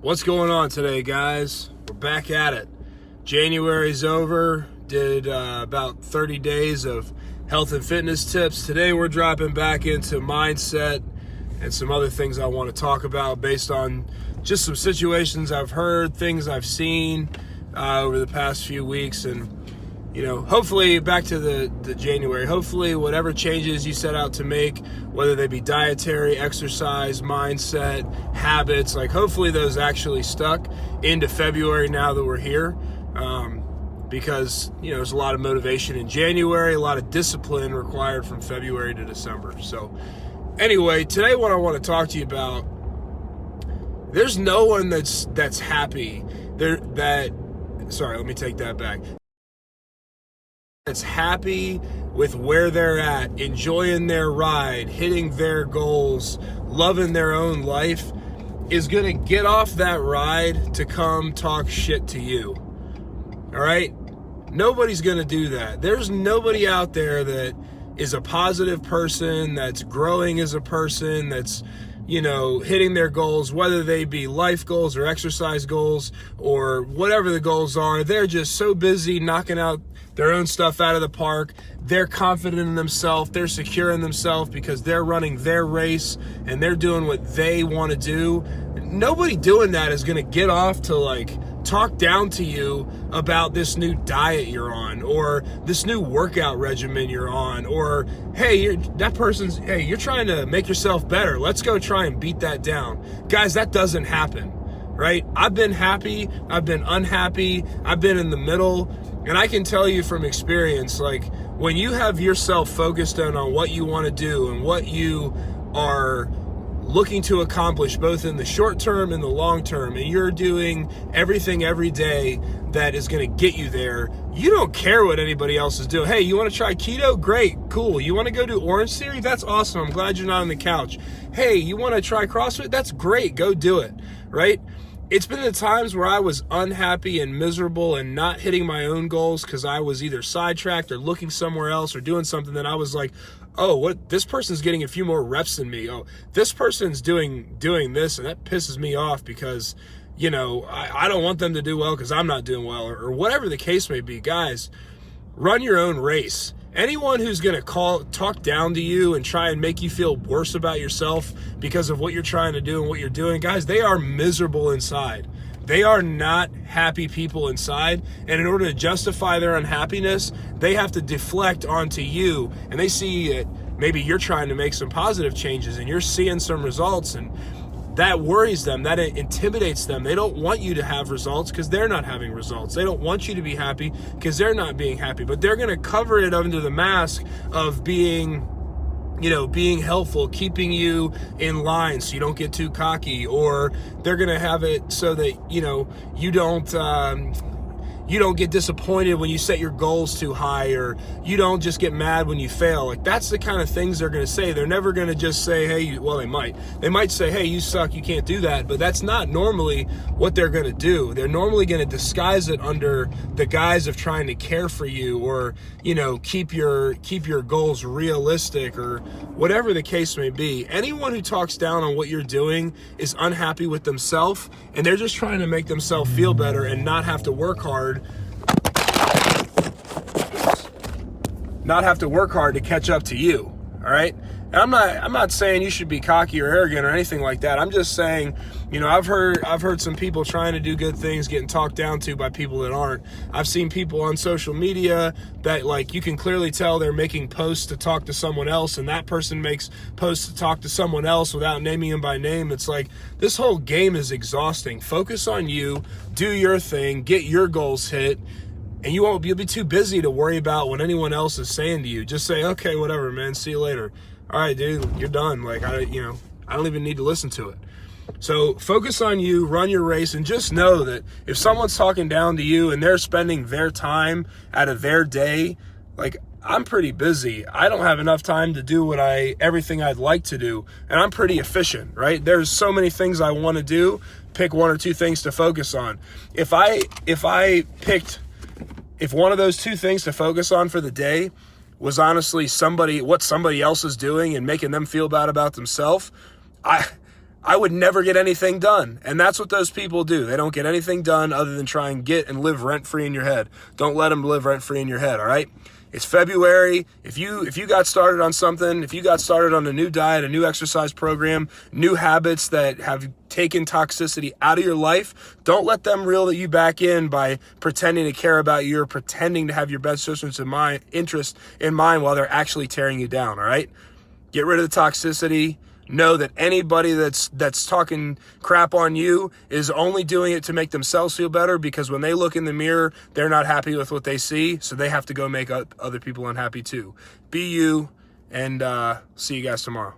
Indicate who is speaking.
Speaker 1: What's going on today, guys? We're back at it. January's over. Did about 30 days of health and fitness tips. Today we're dropping back into mindset and some other things I want to talk about based on just some situations I've heard, things I've seen over the past few weeks. And, you know, hopefully back to the January, hopefully whatever changes you set out to make, whether they be dietary, exercise, mindset, habits, like hopefully those actually stuck into February now that we're here. Because, you know, there's a lot of motivation in January, a lot of discipline required from February to December. So anyway, today what I want to talk to you about, there's no one that's happy let me take that back. That's happy with where they're at, enjoying their ride, hitting their goals, loving their own life, is going to get off that ride to come talk shit to you. All right? Nobody's going to do that. There's nobody out there that is a positive person, that's growing as a person, that's, you know, hitting their goals, whether they be life goals or exercise goals or whatever the goals are. They're just so busy knocking out their own stuff out of the park. They're confident in themselves. They're secure in themselves because they're running their race and they're doing what they want to do. Nobody doing that is going to get off to like talk down to you about this new diet you're on or this new workout regimen you're on, or hey, you're trying to make yourself better. Let's go try and beat that down. Guys, that doesn't happen, right? I've been happy. I've been unhappy. I've been in the middle. And I can tell you from experience, like when you have yourself focused on what you want to do and what you are looking to accomplish both in the short term and the long term, and you're doing everything every day that is going to get you there, you don't care what anybody else is doing. Hey, you want to try keto? Great, cool. You want to go do Orange Theory? That's awesome. I'm glad you're not on the couch. Hey, you want to try CrossFit? That's great. Go do it, right? It's been the times where I was unhappy and miserable and not hitting my own goals because I was either sidetracked or looking somewhere else or doing something that I was like, oh, what, this person's getting a few more reps than me. Oh, this person's doing this, and that pisses me off because, you know, I don't want them to do well because I'm not doing well, or whatever the case may be. Guys, run your own race. Anyone who's going to talk down to you and try and make you feel worse about yourself because of what you're trying to do and what you're doing, guys, they are miserable inside. They are not happy people inside. And in order to justify their unhappiness, they have to deflect onto you. And they see that maybe you're trying to make some positive changes and you're seeing some results, and that worries them, that intimidates them. They don't want you to have results because they're not having results. They don't want you to be happy because they're not being happy. But they're going to cover it under the mask of being helpful, keeping you in line so you don't get too cocky, or they're going to have it so that, you know, you don't get disappointed when you set your goals too high, or you don't just get mad when you fail. Like, that's the kind of things they're going to say. They're never going to just say, hey, well, they might say, hey, you suck, you can't do that. But that's not normally what they're going to do. They're normally going to disguise it under the guise of trying to care for you, or, you know, keep your goals realistic, or whatever the case may be. Anyone who talks down on what you're doing is unhappy with themselves, and they're just trying to make themselves feel better and not have to work hard to catch up to you. All right? And I'm not saying you should be cocky or arrogant or anything like that. I'm just saying, you know, I've heard some people trying to do good things getting talked down to by people that aren't. I've seen people on social media that, like, you can clearly tell they're making posts to talk to someone else, and that person makes posts to talk to someone else without naming them by name. It's like, this whole game is exhausting. Focus on you, do your thing, get your goals hit, and you'll be too busy to worry about what anyone else is saying to you. Just say, okay, whatever, man, see you later. All right, dude, you're done. Like, I don't even need to listen to it. So focus on you, run your race, and just know that if someone's talking down to you and they're spending their time out of their day, like, I'm pretty busy. I don't have enough time to do everything I'd like to do, and I'm pretty efficient, right? There's so many things I want to do. Pick one or two things to focus on. If one of those two things to focus on for the day was honestly what somebody else is doing and making them feel bad about themselves, I would never get anything done. And that's what those people do. They don't get anything done other than try and get and live rent-free in your head. Don't let them live rent-free in your head, all right? It's February. If you got started on something, if you got started on a new diet, a new exercise program, new habits that have taken toxicity out of your life, don't let them reel you back in by pretending to care about you or pretending to have your best interest in mind while they're actually tearing you down, all right? Get rid of the toxicity. Know that anybody that's talking crap on you is only doing it to make themselves feel better, because when they look in the mirror, they're not happy with what they see, so they have to go make other people unhappy too. Be you, and see you guys tomorrow.